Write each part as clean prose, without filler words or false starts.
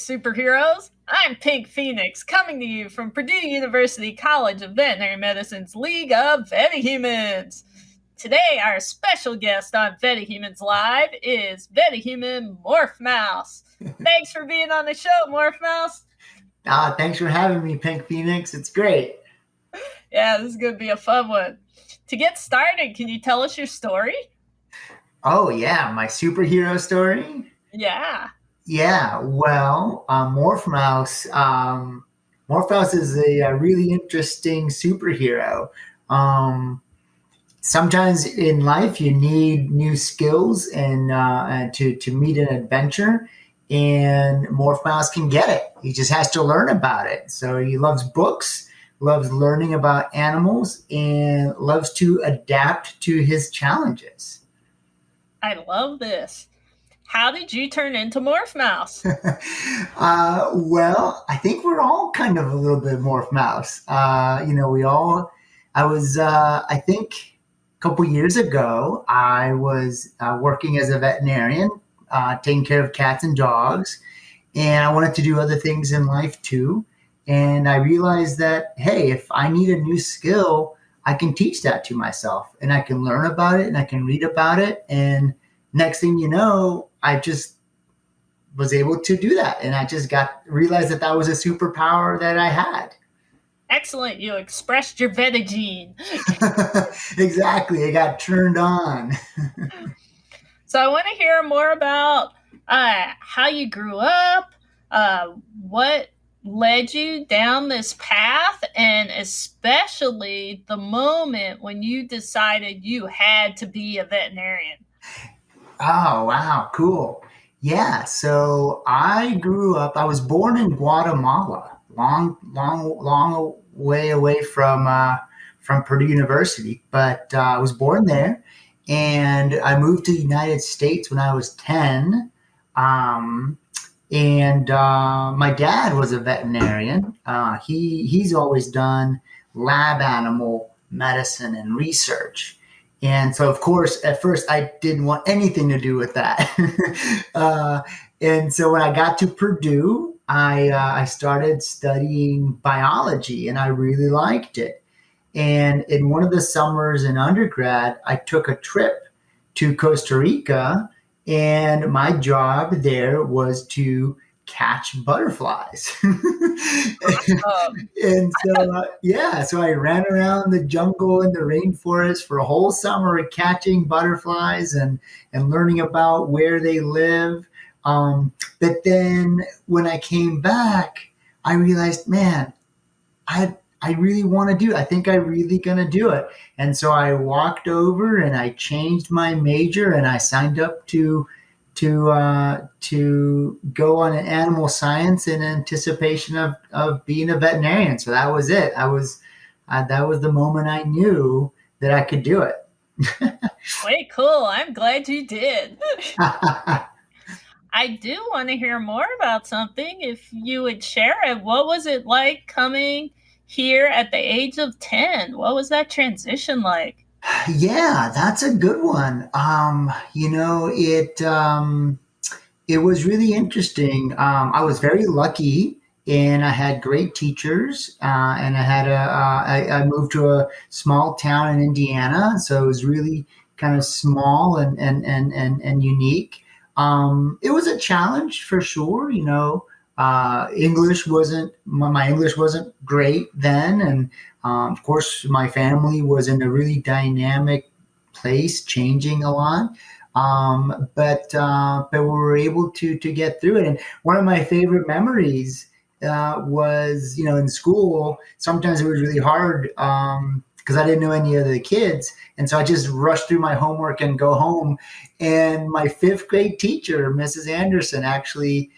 superheroes. I'm Pink Phoenix, coming to you from Purdue University College of Veterinary Medicine's League of VetaHumanz. Today, our special guest on VetaHumanz Live is VetaHuman Morph Mouse. Thanks for being on the show, Morph Mouse. Thanks for having me, Pink Phoenix. It's great. Yeah, this is going to be a fun one. To get started, can you tell us your story? Oh, yeah, my superhero story? Yeah. Yeah, well, Morph Mouse. Morph Mouse is a really interesting superhero. Sometimes in life you need new skills and to meet an adventure, and Morph Mouse can get it. He just has to learn about it. So he loves books, loves learning about animals, and loves to adapt to his challenges. I love this. How did you turn into Morph Mouse? Well, I think we're all kind of a little bit Morph Mouse. I think a couple years ago, I was working as a veterinarian, taking care of cats and dogs, and I wanted to do other things in life too. And I realized that, hey, if I need a new skill, I can teach that to myself, and I can learn about it, and I can read about it. And next thing you know, I just was able to do that. And I just realized that was a superpower that I had. Excellent. You expressed your Veta gene. Exactly. It got turned on. So I want to hear more about how you grew up, what led you down this path, and especially the moment when you decided you had to be a veterinarian. Oh, wow. Cool. Yeah. So I was born in Guatemala, long way away from Purdue University, but I was born there, and I moved to the United States when I was 10. And my dad was a veterinarian. He's always done lab animal medicine and research. And so, of course, at first I didn't want anything to do with that. And so when I got to Purdue, I started studying biology, and I really liked it. And in one of the summers in undergrad, I took a trip to Costa Rica, and my job there was to catch butterflies. And so I ran around the jungle and the rainforest for a whole summer catching butterflies and learning about where they live. But then when I came back, I realized, man, I really want to do it. I think I'm really going to do it. And so I walked over and I changed my major, and I signed up to go on an animal science in anticipation of being a veterinarian. So that was it. That was the moment I knew that I could do it. Way cool. I'm glad you did. I do want to hear more about something. If you would share it, what was it like coming here at the age of 10? What was that transition like? Yeah, that's a good one. It was really interesting. I was very lucky, and I had great teachers. And I moved to a small town in Indiana, so it was really kind of small and unique. It was a challenge for sure. My English wasn't great then, and of course my family was in a really dynamic place, changing a lot. But we were able to get through it. And one of my favorite memories was, in school. Sometimes it was really hard because I didn't know any of the kids, and so I just rushed through my homework and go home. And my fifth grade teacher, Mrs. Anderson, actually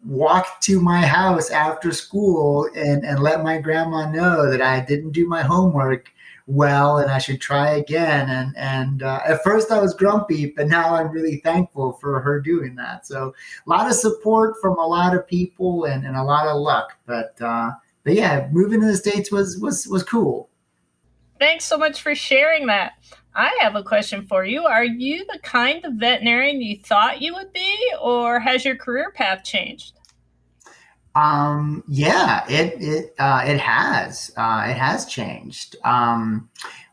walked to my house after school and let my grandma know that I didn't do my homework well and I should try again. And at first I was grumpy, but now I'm really thankful for her doing that. So a lot of support from a lot of people and a lot of luck. But yeah, moving to the States was cool. Thanks so much for sharing that. I have a question for you. Are you the kind of veterinarian you thought you would be, or has your career path changed? Yeah, it has changed.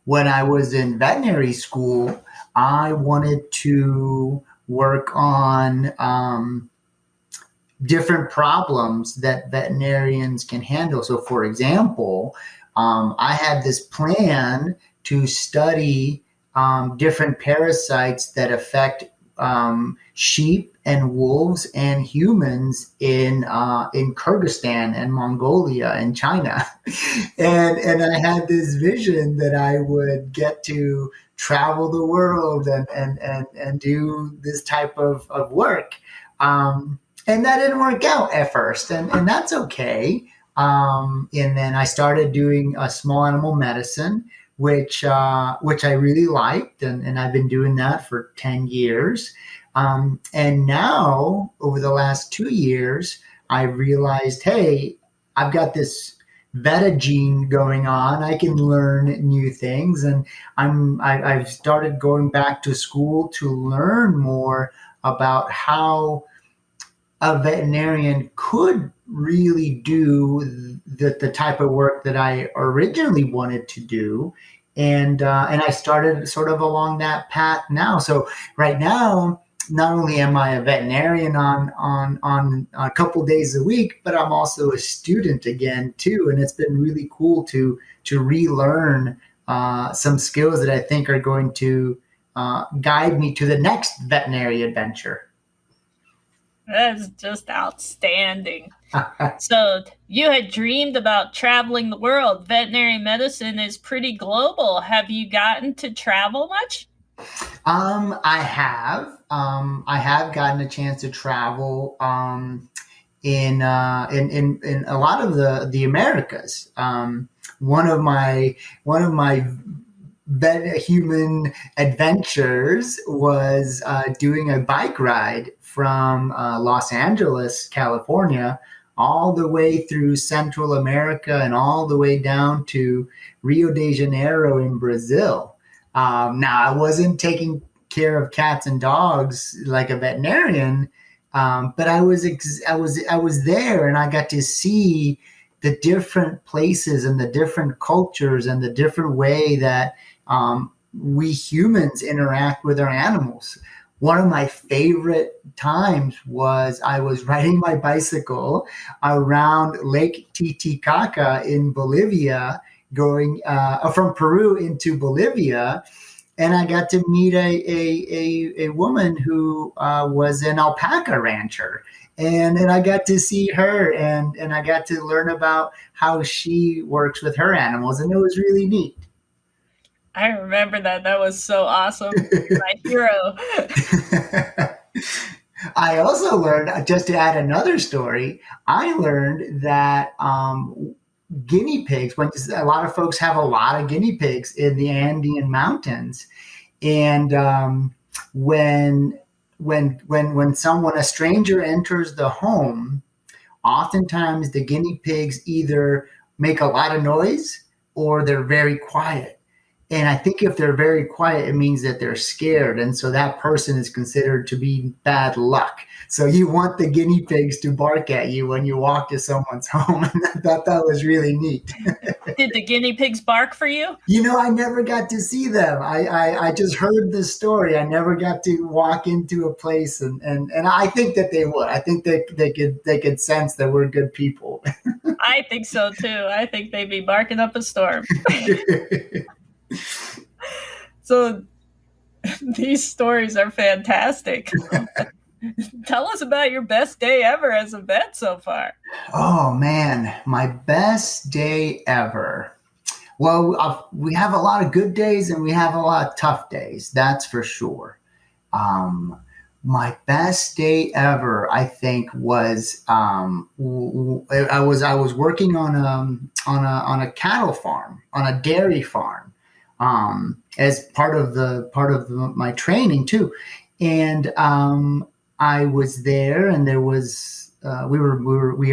When I was in veterinary school, I wanted to work on different problems that veterinarians can handle. So, for example, I had this plan to study different parasites that affect sheep and wolves and humans in Kyrgyzstan and Mongolia and China, and I had this vision that I would get to travel the world and do this type of work. And that didn't work out at first, and that's okay. And then I started doing a small animal medicine, which I really liked, and I've been doing that for 10 years. And now, over the last 2 years, I realized, hey, I've got this Veta gene going on. I can learn new things, and I've started going back to school to learn more about how a veterinarian could really do the type of work that I originally wanted to do. And I started sort of along that path now. So right now, not only am I a veterinarian on a couple days a week, but I'm also a student again too. And it's been really cool to relearn some skills that I think are going to guide me to the next veterinary adventure. That is just outstanding. So you had dreamed about traveling the world. Veterinary medicine is pretty global. Have you gotten to travel much? I have gotten a chance to travel in a lot of the Americas. One of my human adventures was doing a bike ride from Los Angeles, California, all the way through Central America and all the way down to Rio de Janeiro in Brazil. Now, I wasn't taking care of cats and dogs like a veterinarian, but I was there, and I got to see the different places and the different cultures and the different way that we humans interact with our animals. One of my favorite times was I was riding my bicycle around Lake Titicaca in Bolivia, going from Peru into Bolivia, and I got to meet a woman who was an alpaca rancher. And I got to see her, and I got to learn about how she works with her animals, and it was really neat. I remember that. That was so awesome. My hero. I also learned, just to add another story, I learned that guinea pigs, when a lot of folks have a lot of guinea pigs in the Andean mountains, and when a stranger enters the home, oftentimes the guinea pigs either make a lot of noise or they're very quiet. And I think if they're very quiet, it means that they're scared. And so that person is considered to be bad luck. So you want the guinea pigs to bark at you when you walk to someone's home. And I thought that was really neat. Did the guinea pigs bark for you? I never got to see them. I just heard the story. I never got to walk into a place, and I think that they would. I think they could sense that we're good people. I think so too. I think they'd be barking up a storm. So these stories are fantastic. Tell us about your best day ever as a vet so far. Oh man, my best day ever. Well, we have a lot of good days and we have a lot of tough days. That's for sure. My best day ever, I think, was I was working on a cattle farm, on a dairy farm, as part of my training too, and I was there, and there was we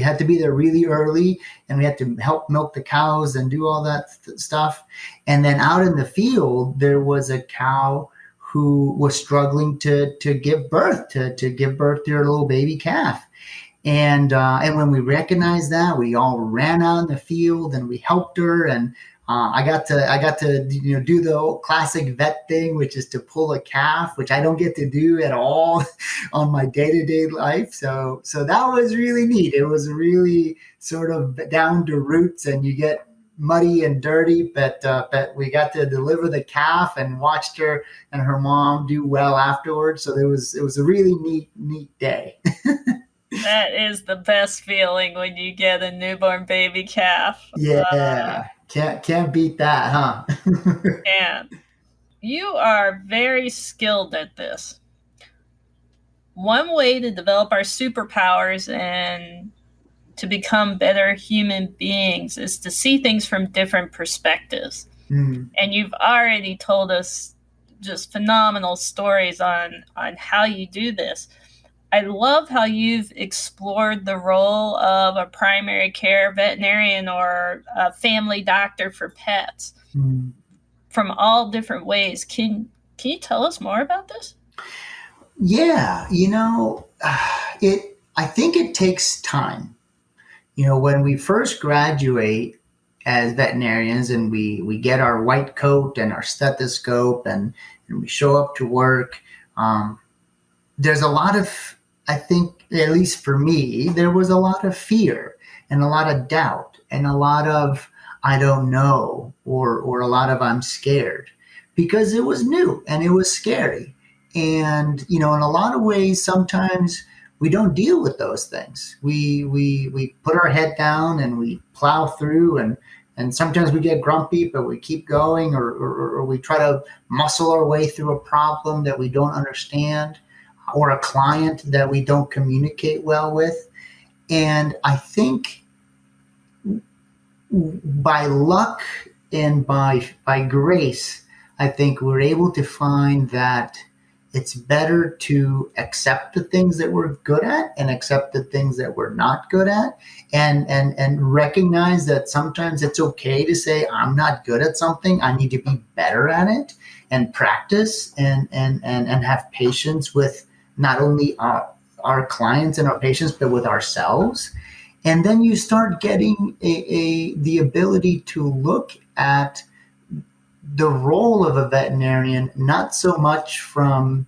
had to be there really early, and we had to help milk the cows and do all that stuff, and then out in the field there was a cow who was struggling to give birth to give birth to her little baby calf. And when we recognized that, we all ran out in the field and we helped her. And I got to do the old classic vet thing, which is to pull a calf, which I don't get to do at all on my day to day life. So that was really neat. It was really sort of down to roots, and you get muddy and dirty, but we got to deliver the calf and watched her and her mom do well afterwards. So it was a really neat day. That is the best feeling when you get a newborn baby calf. Yeah, can't beat that, huh? And you are very skilled at this. One way to develop our superpowers and to become better human beings is to see things from different perspectives. Mm. And you've already told us just phenomenal stories on how you do this. I love how you've explored the role of a primary care veterinarian or a family doctor for pets from all different ways. Can you tell us more about this? Yeah, I think it takes time. When we first graduate as veterinarians and we get our white coat and our stethoscope and we show up to work, there's a lot of, I think, at least for me, there was a lot of fear and a lot of doubt and a lot of I don't know or a lot of I'm scared because it was new and it was scary. And, in a lot of ways, sometimes we don't deal with those things. We put our head down and we plow through and sometimes we get grumpy, but we keep going or we try to muscle our way through a problem that we don't understand or a client that we don't communicate well with. And I think by luck and by grace, I think we're able to find that it's better to accept the things that we're good at and accept the things that we're not good at and recognize that sometimes it's okay to say I'm not good at something. I need to be better at it and practice and have patience with not only our clients and our patients, but with ourselves. And then you start getting the ability to look at the role of a veterinarian, not so much from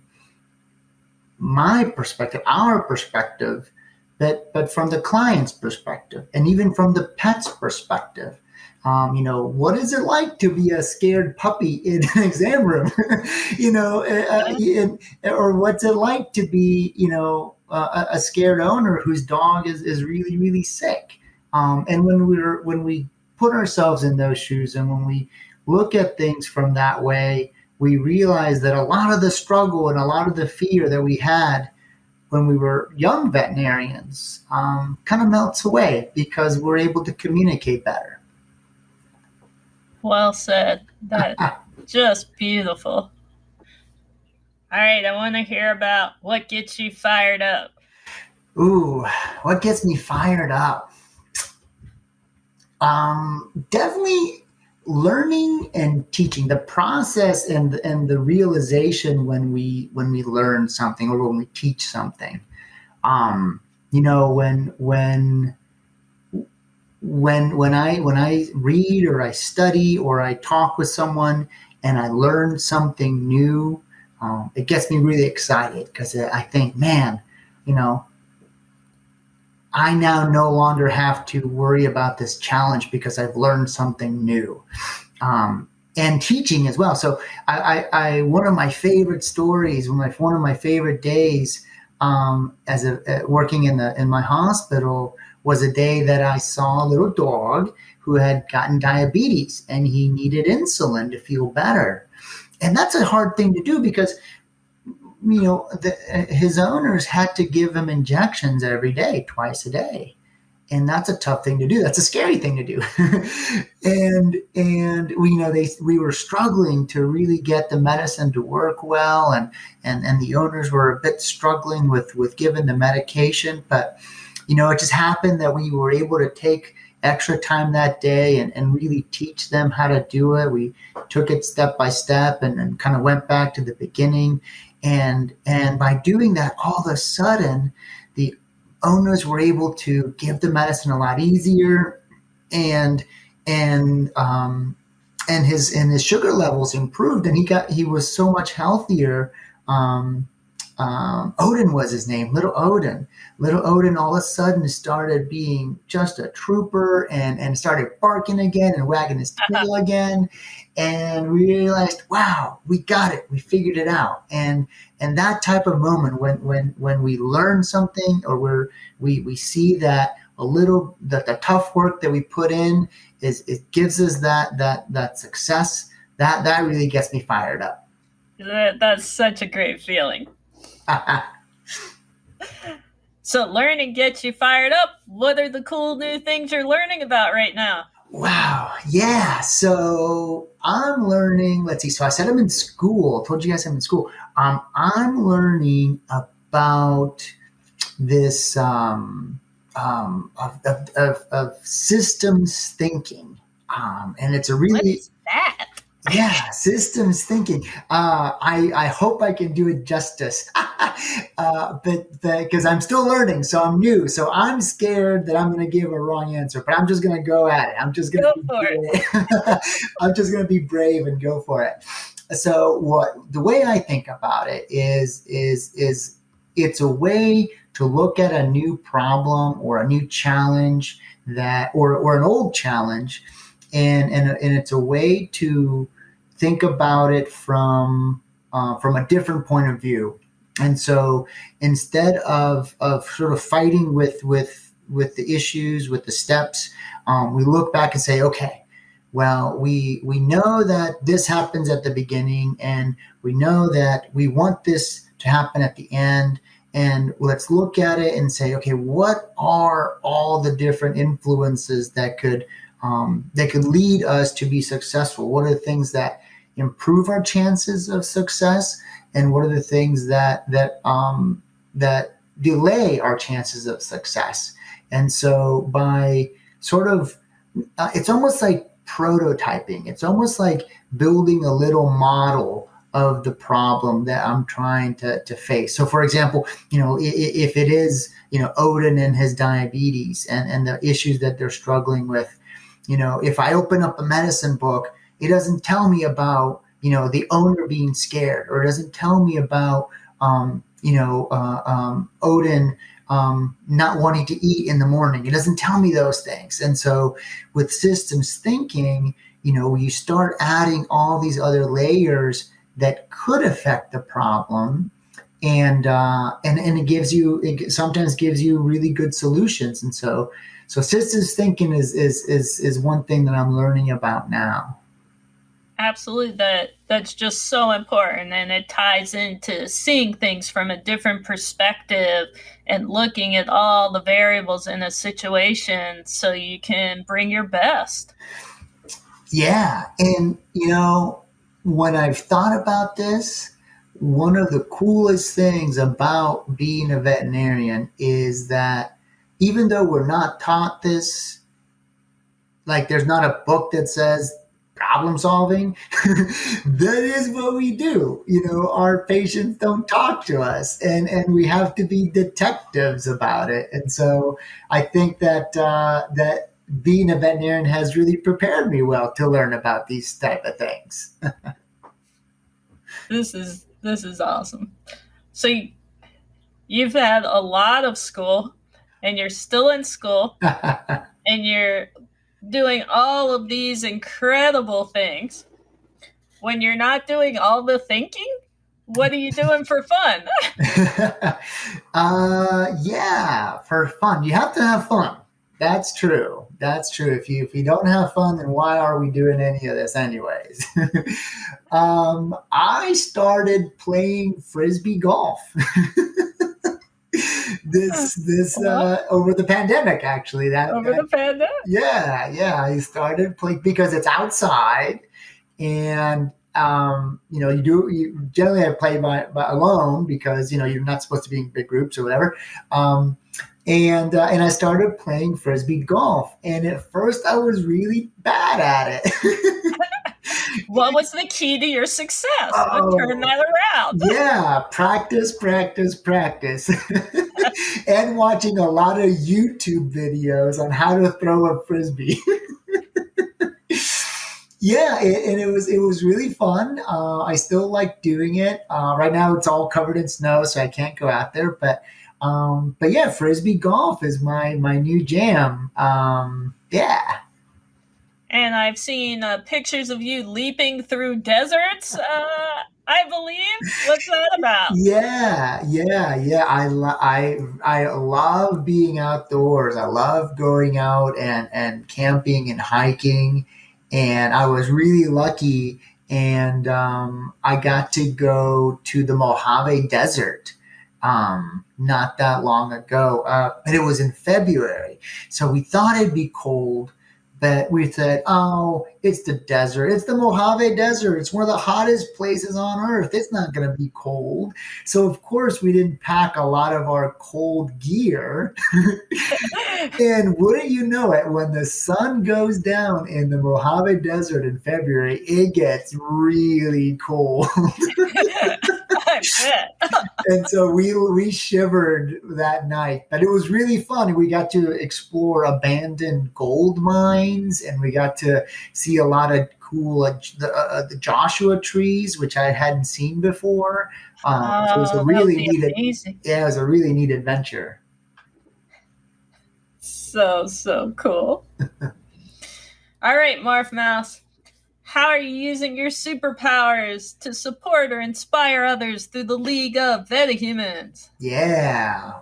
my perspective, our perspective, but from the client's perspective and even from the pet's perspective. What is it like to be a scared puppy in an exam room? Or what's it like to be, a scared owner whose dog is really, really sick? And when we put ourselves in those shoes and when we look at things from that way, we realize that a lot of the struggle and a lot of the fear that we had when we were young veterinarians kind of melts away because we're able to communicate better. Well said. That just beautiful. All right, I want to hear about what gets you fired up. Ooh, what gets me fired up? Definitely learning and teaching, the process and the realization when we learn something or when we teach something. When I read or I study or I talk with someone and I learn something new, it gets me really excited because I think, man, I now no longer have to worry about this challenge because I've learned something new. And teaching as well. So I one of my favorite stories, one of my favorite days as working in my hospital was a day that I saw a little dog who had gotten diabetes and he needed insulin to feel better. And that's a hard thing to do because his owners had to give him injections every day, twice a day. And that's a tough thing to do. That's a scary thing to do. and we were struggling to really get the medicine to work well. And the owners were a bit struggling with giving the medication. But, it just happened that we were able to take extra time that day and really teach them how to do it. We took it step by step and kind of went back to the beginning. And by doing that, all of a sudden, owners were able to give the medicine a lot easier, and and um, and his sugar levels improved, and he was so much healthier. Um, Odin was his name, Little Odin. Little Odin all of a sudden started being just a trooper, and started barking again and wagging his tail again. And we realized, wow, we got it. We figured it out. And that type of moment when we learn something, or we see that a little, that the tough work that we put in is, it gives us that success, that really gets me fired up. That's such a great feeling. So learning gets you fired up. What are the cool new things you're learning about right now? Wow. Yeah. So I'm learning, let's see. So I said I'm in school. I told you guys I'm in school. I'm learning about this, of systems thinking. And it's a What really, is that? yeah, systems thinking. I hope I can do it justice, but because I'm still learning, so I'm new, so I'm scared that I'm going to give a wrong answer. But I'm just going to go at it. I'm just going Go to for it. I'm just going to be brave and go for it. So the way I think about it is it's a way to look at a new problem or a new challenge, that or an old challenge, and it's a way to think about it from a different point of view. And so instead of sort of fighting with the issues, with the steps, we look back and say, okay, well, we know that this happens at the beginning, and we know that we want this to happen at the end. And let's look at it and say, okay, what are all the different influences that could lead us to be successful? What are the things that improve our chances of success, and what are the things that delay our chances of success? And so by sort of, it's almost like prototyping. It's almost like building a little model of the problem that I'm trying to face. So, for example, if it is, Odin and his diabetes, and the issues that they're struggling with, if I open up a medicine book, it doesn't tell me about, the owner being scared, or it doesn't tell me about, Odin not wanting to eat in the morning. It doesn't tell me those things. And so with systems thinking, you start adding all these other layers that could affect the problem. And it sometimes gives you really good solutions. And so systems thinking is one thing that I'm learning about now. Absolutely, that's just so important, and it ties into seeing things from a different perspective and looking at all the variables in a situation so you can bring your best. Yeah. And, when I've thought about this, one of the coolest things about being a veterinarian is that even though we're not taught this, like there's not a book that says problem solving, that is what we do. Our patients don't talk to us, and we have to be detectives about it. And so I think that being a veterinarian has really prepared me well to learn about these type of things. This is awesome. So you've had a lot of school, and you're still in school, and you're doing all of these incredible things. When you're not doing all the thinking, what are you doing for fun? Yeah, for fun. You have to have fun. That's true. That's true. If you don't have fun, then why are we doing any of this anyways? I started playing frisbee golf. This over the pandemic, actually. Over the pandemic? Yeah. I started playing because it's outside, and you generally have to play by alone, because you're not supposed to be in big groups or whatever. And I started playing frisbee golf, and at first I was really bad at it. What was the key to your success? Oh, Turn that around. yeah, practice. and watching a lot of YouTube videos on how to throw a frisbee. Yeah, and it was really fun. I still like doing it. Right now, it's all covered in snow, so I can't go out there. But yeah, frisbee golf is my new jam. Yeah. And I've seen pictures of you leaping through deserts. I believe. What's that about? Yeah. I love being outdoors. I love going out and camping and hiking. And I was really lucky, and I got to go to the Mojave Desert not that long ago. But it was in February, so we thought it'd be cold. But we said, oh, it's the desert. It's the Mojave Desert. It's one of the hottest places on earth. It's not going to be cold. So, of course, we didn't pack a lot of our cold gear. And wouldn't you know it, when the sun goes down in the Mojave Desert in February, it gets really cold. I bet. And so we shivered that night, but it was really fun. We got to explore abandoned gold mines, and we got to see a lot of cool the Joshua trees, which I hadn't seen before. So it was a Oh, that would really be neat, amazing. yeah, it was a really neat adventure. So cool. All right, Morph Mouse. How are you using your superpowers to support or inspire others through the League of VetaHumanz? Yeah,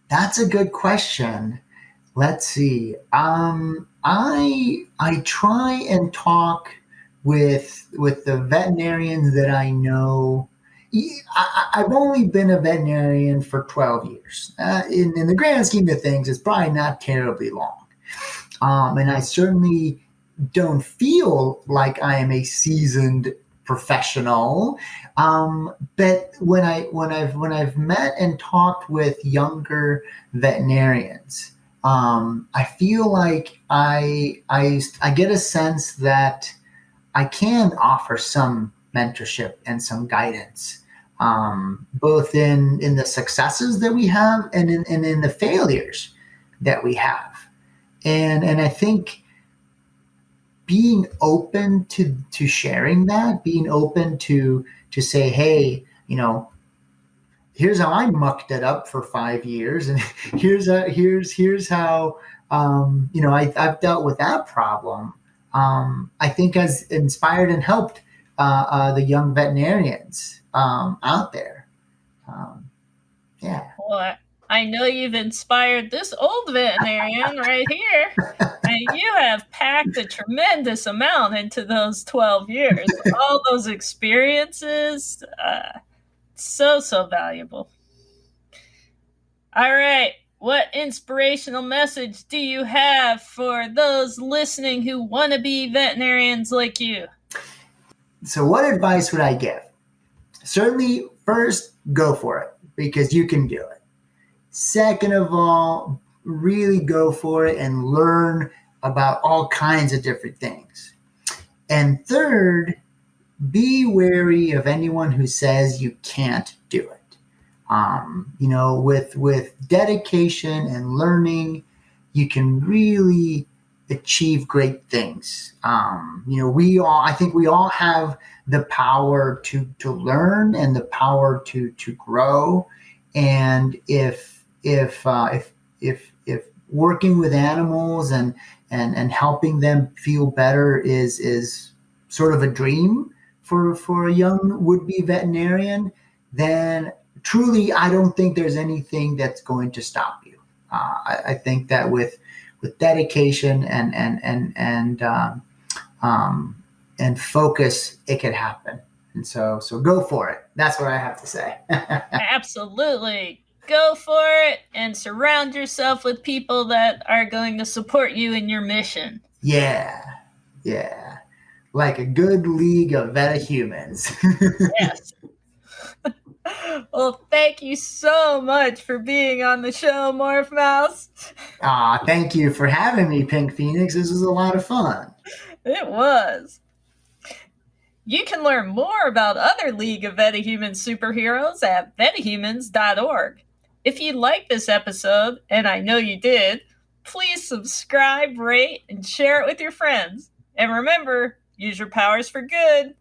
that's a good question. Let's see. I try and talk with the veterinarians that I know. I've only been a veterinarian for 12 years. In the grand scheme of things, it's probably not terribly long. And I certainly don't feel like I am a seasoned professional. But when I've met and talked with younger veterinarians, I feel like I get a sense that I can offer some mentorship and some guidance, both in the successes that we have, and in the failures that we have. And I think being open to sharing that, being open to say, hey, here's how I mucked it up for 5 years, and here's how I've dealt with that problem. I think has inspired and helped the young veterinarians out there. Um, yeah. Well, I know you've inspired this old veterinarian right here, and you have packed a tremendous amount into those 12 years. All those experiences, so valuable. All right. What inspirational message do you have for those listening who want to be veterinarians like you? So, what advice would I give? Certainly, first, go for it because you can do it. Second of all, really go for it and learn about all kinds of different things. And third, be wary of anyone who says you can't do it. With dedication and learning, you can really achieve great things. I think we all have the power to learn and the power to grow. And if working with animals and helping them feel better is sort of a dream for a young would-be veterinarian, then truly, I don't think there's anything that's going to stop you. I think that with dedication and focus, it could happen. And so go for it. That's what I have to say. Absolutely. Go for it and surround yourself with people that are going to support you in your mission. Yeah. Like a good league of VetaHumanz. Yes. Well, thank you so much for being on the show, Morph Mouse. Thank you for having me, Pink Phoenix. This was a lot of fun. It was. You can learn more about other League of VetaHumanz superheroes at vetahumanz.org. If you liked this episode, and I know you did, please subscribe, rate, and share it with your friends. And remember, use your powers for good.